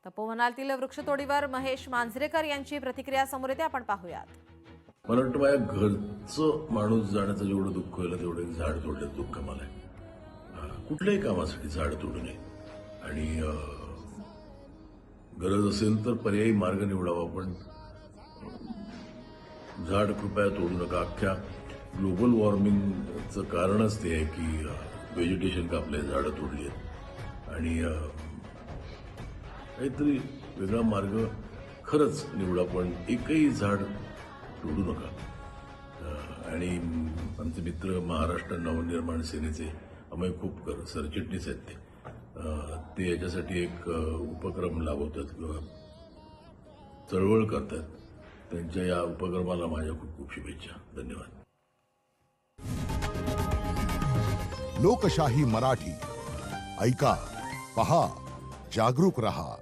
तपोवनातील वृक्षतोडीवर महेश मांजरेकर यांची प्रतिक्रिया समोर येते, आपण पाहूयात. मला वाटतं माझ्या घरचं माणूस जाण्याचं जेवढं दुःख होईल तेवढं एक झाड तोडण्याचं दुःख मला आहे. कुठल्याही कामासाठी झाड तोडू नये आणि गरज असेल तर पर्यायी मार्ग निवडावा, पण झाड कृपया तोडू नका. अख्ख्या ग्लोबल वॉर्मिंगचं कारणच ते आहे की व्हेजिटेशन कापले, झाडं तोडली आहेत आणि काहीतरी वेगळा मार्ग खरंच निवडा, पण एकही झाड तोडू नका. आणि आमचे मित्र महाराष्ट्र नवनिर्माण सेनेचे अमय खोपकर सरचिटणीस आहेत, ते याच्यासाठी एक उपक्रम राबवतात किंवा चळवळ करतात. त्यांच्या या उपक्रमाला माझ्या खूप खूप शुभेच्छा. धन्यवाद. लोकशाही मराठी ऐका, पहा, जागरूक रहा.